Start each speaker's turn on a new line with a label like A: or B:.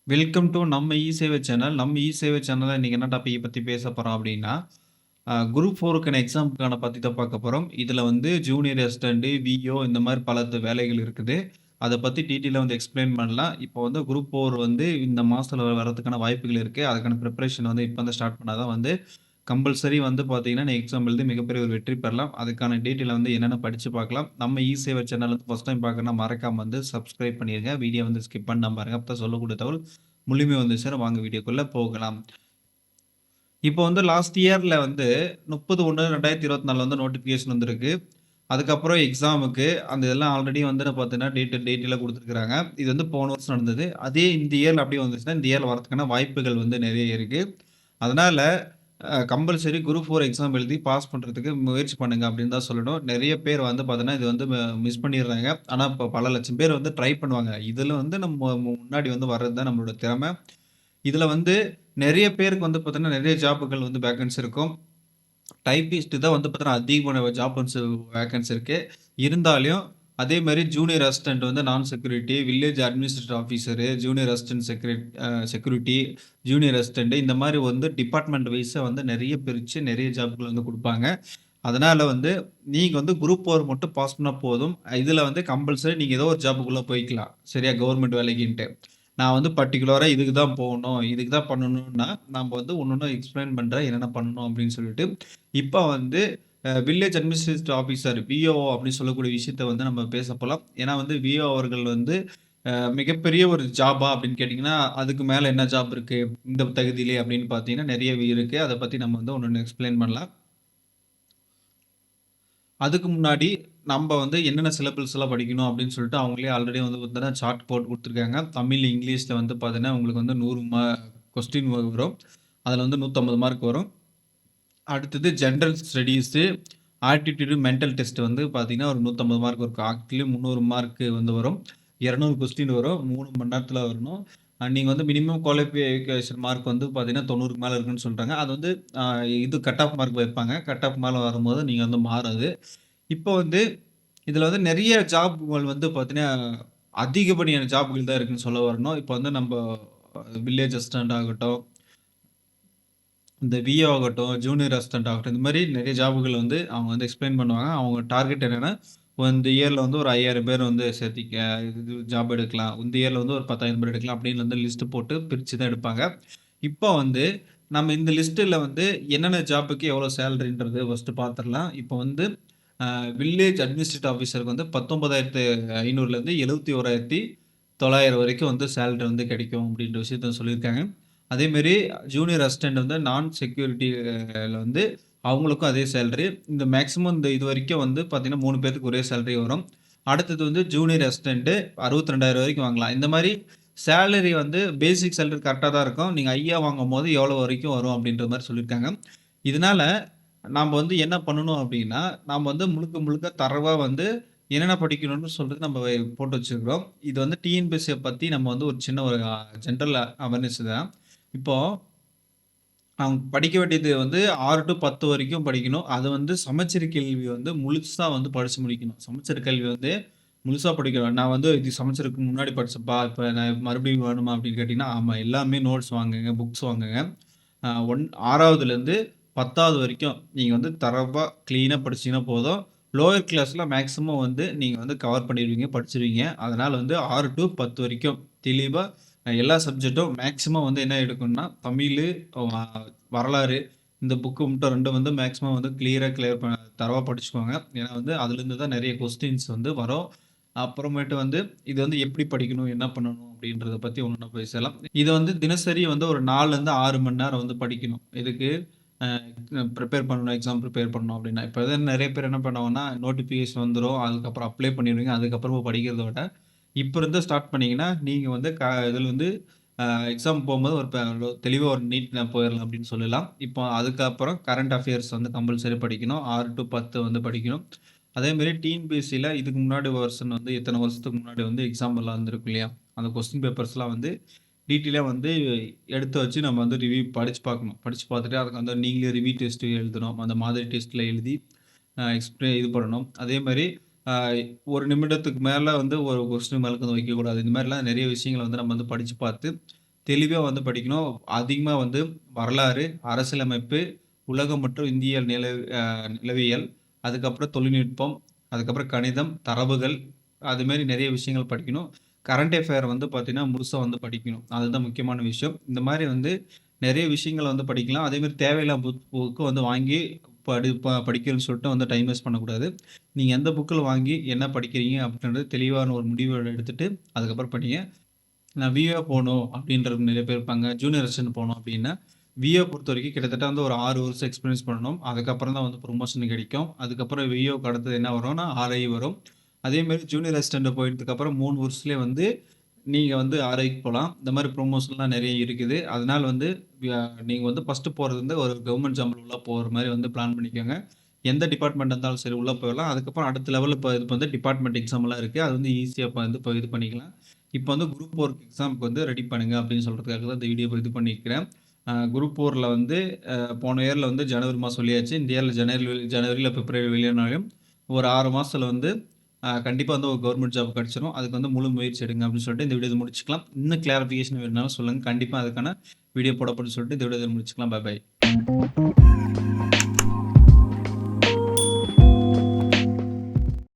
A: Welcome to நம்ம இ-சேவை channel. நம்ம இ-சேவை சேனல்ல இன்னைக்கு என்ன டாபிக் பத்தி பேச போறோம் அப்படின்னா, குரூப் 4க்கான எக்ஸாம்க்கான பத்தி தான் பார்க்க போறோம். இதுல வந்து ஜூனியர் அசிஸ்டன்ட், விஓ இந்த மாரி பல வேலைகள் இருக்குது. அத பத்தி டீட்டெயிலா வந்து எக்ஸ்பிளைன் பண்ணலாம். இப்போ வந்து குரூப் 4 வந்து இந்த மாசத்துல வரதுக்கான வாய்ப்புகள் இருக்கு. அதுக்கான பிரிப்பரேஷன் வந்து இப்ப வந்து ஸ்டார்ட் பண்ணா தான் வந்து கம்பல்சரி வந்து பார்த்தீங்கன்னா, நீ எக்ஸாம் எழுதி மிகப்பெரிய ஒரு வெற்றி பெறலாம். அதுக்கான டீட்டெயில வந்து என்னென்ன படிச்சு பார்க்கலாம். நம்ம இ-சேவை சேனல் வந்து ஃபர்ஸ்ட் டைம் பார்க்கணும்னா மறக்காம வந்து சப்ஸ்கிரைப் பண்ணிருங்க. வீடியோ வந்து ஸ்கிப் பண்ணாம பாருங்க. அப்பதான் சொல்லக்கூடிய தகவல் முழுமையா வந்து சேரும். வாங்க வீடியோக்குள்ள போகலாம். இப்போ வந்து லாஸ்ட் இயர்ல வந்து 30/1/2024 வந்து நோட்டிஃபிகேஷன் வந்திருக்கு. அதுக்கப்புறம் எக்ஸாமுக்கு அந்த இதெல்லாம் ஆல்ரெடி வந்து பார்த்தீங்கன்னா, டீட்டெயிலா குடுத்துருக்காங்க. இது வந்து போன வருஷம் நடந்தது. அதே இந்த இயர்ல அப்படியே வந்துச்சுன்னா, இந்த இயர்ல வரதுக்கான வாய்ப்புகள் வந்து நெறைய இருக்கு. அதனால கம்பல்சரி குரூப் 4 எக்ஸாம் எழுதி பாஸ் பண்றதுக்கு முயற்சி பண்ணுங்க அப்படின்னு தான் சொல்லணும். நெறைய பேர் வந்து பார்த்தீங்கன்னா, இது வந்து மிஸ் பண்ணிடுறாங்க. ஆனா, இப்ப பல லட்சம் பேர் வந்து ட்ரை பண்ணுவாங்க. இதுல வந்து நம்ம முன்னாடி வந்து வர்றது தான் நம்மளோட திறமை. இதுல வந்து நெறைய பேருக்கு வந்து பார்த்தீங்கன்னா, நெறைய ஜாப்கள் வந்து வேக்கன்சி இருக்கும். டைப்பிஸ்ட் தான் வந்து பார்த்தீங்கன்னா, அதிகமான வேக்கன்சி இருக்கு. இருந்தாலும் அதே மாரி ஜூனியர் அசிஸ்டன்ட் வந்து நான் security, village administrative officer, junior assistant security, junior assistant இந்த மாரி வந்து டிபார்ட்மெண்ட் வைஸா வந்து நெறைய பிரிச்சு நெறைய ஜாப்கள் வந்து குடுப்பாங்க. அதனால வந்து நீங்க வந்து குரூப் 4 மட்டும் பாஸ் பண்ணா போதும். இதுல வந்து கம்பல்சரி நீங்க ஏதோ ஒரு ஜாப்க்குள்ள போய்க்கலாம். சரியா? கவர்ன்மென்ட் வேலைக்குன்ட்டு. நான் வந்து பர்ட்டிகுலரா இதுக்கு தான் போணும், இதுக்கு தான் பண்ணணும்னா, நம்ம வந்து ஒண்ணொண்ணா எக்ஸ்பிளைன் பண்றேன். என்னென்ன பண்ணணும் அப்படின்னு சொல்லிட்டு. இப்ப வந்து வில்லேஜ் அட்மினிஸ்ட்ரேட்டிவ் ஆஃபீசர் விஓஓ அப்படின்னு சொல்லக்கூடிய விஷயத்த வந்து நம்ம பேச போலாம். ஏன்னா வந்து விஓ அவர்கள் வந்து மிகப்பெரிய ஒரு ஜாபா அப்படின்னு கேட்டீங்கன்னா, அதுக்கு மேல என்ன ஜாப் இருக்கு? இந்த தகுதியிலே அப்படின்னு பார்த்தீங்கன்னா, நெறைய இருக்கு. அத பத்தி நம்ம வந்து ஒண்ணொண்ணு எக்ஸ்பிளைன் பண்ணலாம். அதுக்கு முன்னாடி நம்ப வந்து என்னென்ன சிலபஸ்லாம் படிக்கணும் அப்படின்னு சொல்லிட்டு அவங்களே ஆல்ரெடி வந்து பார்த்தீங்கன்னா சார்ட் போட்டு குடுத்துருக்காங்க. தமிழ், இங்கிலீஷ்ல வந்து பார்த்தீங்கன்னா, உங்களுக்கு வந்து 100 கொஸ்டின் வரும். அதுல வந்து 150 மார்க் வரும். அடுத்தது general studies, aptitude, mental test வந்து பார்த்தீங்கன்னா, ஒரு 150 மார்க் இருக்கும். அதுலயும் 300 மார்க் வந்து வரும். 200 கொஸ்டின் வரும். 3 மணி நேரத்துல வரணும். நீங்க வந்து மினிமம் குவாலிஃபிகேஷன் மார்க் வந்து பார்த்தீங்கன்னா, 90க்கு மேல இருக்குன்னு சொல்றாங்க. அது வந்து அ இது கட் ஆஃப் மார்க் வைப்பாங்க. கட் ஆஃப் மேல வரும்போது நீங்க வந்து மாறாது. இப்போ வந்து இதுல வந்து நெறைய ஜாப்கள் வந்து பார்த்தீங்கன்னா, அதிகப்படியான ஜாப்கள் தான் இருக்குன்னு சொல்ல வரணும். இப்போ வந்து நம்ப வில்லேஜ் அசிஸ்டன்ட் ஆகட்டும், இந்த விஏ ஆகட்டும், ஜூனியர் அசிஸ்டன்ட் ஆகட்டும், இந்த மாரி நெறைய ஜாப்கள் வந்து அவங்க வந்து எக்ஸ்பிளைன் பண்ணுவாங்க. அவங்க டார்கெட் என்னன்னா, இந்த இயர்ல வந்து ஒரு 5000 பேர் வந்து சேர்த்திக்க இது ஜாப் எடுக்கலாம். இந்த இயர்ல வந்து ஒரு 10,000 பேர் எடுக்கலாம் அப்படின்னு வந்து லிஸ்ட் போட்டு பிரிச்சு தான் எடுப்பாங்க. இப்போ வந்து நம்ம இந்த லிஸ்ட்ல வந்து என்னென்ன ஜாப்க்கு எவ்வளோ சேலரின்றது ஃபர்ஸ்ட் பார்த்துரலாம். இப்போ வந்து வில்லேஜ் அட்மினிஸ்ட்ரேட்டிவ் ஆஃபீசருக்கு வந்து 19,500லேருந்து 71,900 வரைக்கும் வந்து சேலரி வந்து கிடைக்கும் அப்படின்ற விஷயத்த சொல்லியிருக்காங்க. அதேமாரி ஜூனியர் அசிஸ்டன்ட் வந்து நான் செக்யூரிட்டில வந்து அவங்களுக்கும் அதே சேலரி. இந்த மேக்ஸிமம் இந்த இதுவரைக்கும் வந்து பார்த்தீங்கன்னா 3 பேத்துக்கு ஒரே சேலரி வரும். அடுத்தது வந்து ஜூனியர் அசிஸ்டன்ட் 62,000 வரைக்கும் வாங்கலாம். இந்த மாரி சேலரி வந்து பேசிக் சேலரி கரெக்ட்டா தான் இருக்கும். நீங்க ஹையா வாங்கும்போது எவ்வளோ வரைக்கும் வரும் அப்படின்ற மாரி சொல்லியிருக்காங்க. இதனால நாம வந்து என்ன பண்ணணும் அப்படின்னா, நாம வந்து முழுக்க முழுக்க தரோவா வந்து என்னென்ன படிக்கணும்னு சொல்லிட்டு நம்ம போட்டு வச்சிருக்கிறோம். இது வந்து டிஎன்பிஎஸ்சிய பத்தி நம்ம வந்து ஒரு சின்ன ஒரு ஜெனரல் அவேர்னஸ் தான். இப்போ அவங்க படிக்க வேண்டியது வந்து 6 டூ 10 வரைக்கும் படிக்கணும். அது வந்து சமச்சீர் கல்வி வந்து முழுசா வந்து படிச்சு முடிக்கணும். சமச்சீர் கல்வி வந்து முழுசா படிக்கணும். நான் வந்து இது சமச்சீருக்கு முன்னாடி படிச்சேன்ப்பா, இப்ப நான் மறுபடியும் வேணுமா அப்படின்னு கேட்டீங்கன்னா, ஆமா எல்லாமே நோட்ஸ் வாங்குங்க, புக்ஸ் வாங்குங்க. 6வதுலேருந்து 10வது வரைக்கும் நீங்க வந்து தரோவா கிளீனா படிச்சீங்கன்னா போதும். லோயர் கிளாஸ்ல மேக்ஸிமம் வந்து நீங்க வந்து கவர் பண்ணிருவீங்க, படிச்சிருவீங்க. அதனால வந்து 6 டூ 10 வரைக்கும் தெளிவா எல்லா சப்ஜெக்ட்டும் மேக்ஸிமம் வந்து என்ன எடுக்கணும்னா, தமிழு, அ வரலாறு இந்த புக்கு மட்டும் 2 வந்து மேக்ஸிமம் வந்து கிளியர் தரோவா படிச்சுக்கோங்க. ஏன்னா வந்து அதுலேருந்து தான் நெறைய கொஸ்டின்ஸ் வந்து வரும். அப்புறமேட்டு வந்து இது வந்து எப்படி படிக்கணும்? என்ன பண்ணணும்? அப்படின்றத பத்தி ஒண்ணொண்ணா பேசலாம். இத வந்து தினசரி வந்து ஒரு 4லருந்து 6 மணி நேரம் வந்து படிக்கணும். எதுக்கு? அ பிரிப்பேர் பண்ணணும், எக்ஸாம் பிரிப்பேர் பண்ணணும் அப்படின்னா. இப்ப தான் நெறைய பேர் என்ன பண்ணுவாங்கன்னா, நோட்டிஃபிகேஷன் வந்துரும். அதுக்கப்புறம் அப்ளை பண்ணிருவீங்க. அதுக்கப்புறமா படிக்கிறத விட, இப்ப இருந்து ஸ்டார்ட் பண்ணீங்கன்னா, நீங்க வந்து இதுல வந்து அ எக்ஸாம் போம்போது ஒரு தெளிவா ஒரு நீட்ல போயிரலாம் அப்படின்னு சொல்லலாம். இப்போ அதுக்கப்புறம் கரண்ட் அஃபேர்ஸ் வந்து கம்பல்சரி படிக்கணும். 6 டூ 10 வந்து படிக்கணும். அதேமாரி டிஎன்பிஎஸ்சில இதுக்கு முன்னாடி வெர்ஷன் வந்து எத்தன வருஷத்துக்கு முன்னாடி வந்து எக்ஸாம் எல்லாம் வந்திருக்கும் இல்லையா? அந்த கொஸ்டின் பேப்பர்ஸ்லாம் வந்து டீட்டெயிலா வந்து எடுத்து வச்சு நம்ம வந்து ரிவ்யூ படிச்சு பார்க்கணும். படிச்சு பார்த்துட்டு அதுக்கு வந்து நீங்களே ரிவ்யூ டெஸ்ட் எழுதணும். அந்த மாதிரி டெஸ்ட்ல எழுதி இது பண்ணணும். அதேமாரி அ 1 நிமிடத்துக்கு மேல வந்து ஒரு கொஸ்டின் மேற்கொண்டு வைக்கக்கூடாது. இந்த மாரிலாம் நெறைய விஷயங்கள வந்து நம்ம வந்து படிச்சு பார்த்து, தெளிவா வந்து படிக்கணும். அதிகமா வந்து வரலாறு, அரசியலமைப்பு, உலகம் மற்றும் இந்திய நிலவியல், அதுக்கப்புறம் தொழில்நுட்பம், அதுக்கப்புறம் கணிதம், தரவுகள், அது மாரி நெறைய விஷயங்கள் படிக்கணும். கரண்ட் அஃபேர் வந்து பார்த்தீங்கன்னா, முழுசா வந்து படிக்கணும். அதுதான் முக்கியமான விஷயம். இந்த மாரி வந்து நெறைய விஷயங்கள வந்து படிக்கலாம். அதேமாரி தேவையில்லாம புக்கு வந்து வாங்கி படிக்கிறேன்னு சொல்லிட்டு வந்து டைம் வேஸ்ட் பண்ணக்கூடாது. நீங்க எந்த புக்கில வாங்கி என்ன படிக்கிறீங்க அப்படின்றது தெளிவான ஒரு முடிவு எடுத்துட்டு, அதுக்கப்புறம் படிங்க. நான் விஏ போணும் அப்படின்றது நெறைய பேர் இருப்பாங்க. ஜூனியர் அசிஸ்டன்ட் போணும் அப்படின்னா, விஏ பொறுத்தவரைக்கும் கிட்டத்தட்ட வந்து ஒரு 6 வருஷம் எக்ஸ்பீரியன்ஸ் பண்ணணும். அதுக்கப்புறம் தான் வந்து ப்ரொமோஷன் கிடைக்கும். அதுக்கப்புறம் விஏக்கு அடுத்தது என்ன வரும்னா, ஆர்ஐ வரும். அதேமாரி ஜூனியர் அசிஸ்டன்ட் போயிட்டதுக்கப்புறம் 3 வருஷத்துலயே வந்து நீங்க வந்து ஆர்ஐக்கு போலாம். இந்த மாரி ப்ரொமோஷன்லாம் நெறைய இருக்குது. அதனால வந்து நீங்க வந்து ஃபர்ஸ்ட்டு போறது வந்து ஒரு கவர்மெண்ட் ஜாப்ல உள்ள போற மாரி வந்து பிளான் பண்ணிக்கோங்க. எந்த டிபார்ட்மெண்ட் இருந்தாலும் சரி உள்ள போயிடலாம். அதுக்கப்புறம் அடுத்த லெவல்ல இப்ப இது வந்து டிபார்ட்மெண்ட் எக்ஸாம்லாம் இருக்கு. அது வந்து ஈஸியா வந்து இது பண்ணிக்கலாம். இப்ப வந்து குரூப் 4 எக்ஸாம்க்கு வந்து ரெடி பண்ணுங்க அப்படின்னு சொல்றதுக்காக தான் இந்த வீடியோ இது பண்ணியிருக்கிறேன். குரூப் 4ல வந்து போன இயர்ல வந்து ஜனவரி மாசம் வெளியாச்சு. இந்த இயர்ல ஜனவரி பிப்ரவரி வெளியானாலும் ஒரு 6 மாசத்துல வந்து கண்டிப்பா வந்து ஒரு கவர்மெண்ட் ஜாப் கிடைச்சிரும். அதுக்கு வந்து முழு முயற்சி எடுங்க அப்படின்னு சொல்லிட்டு இந்த வீடியோ முடிச்சுக்கலாம். இன்னும் கிளாரிஃபிகேஷன் வேணும்னாலும் சொல்லுங்க. கண்டிப்பா அதுக்கான வீடியோ போடப்படும்னு சொல்லிட்டு இந்த வீடியோ முடிச்சுக்கலாம். பாய் பாய்.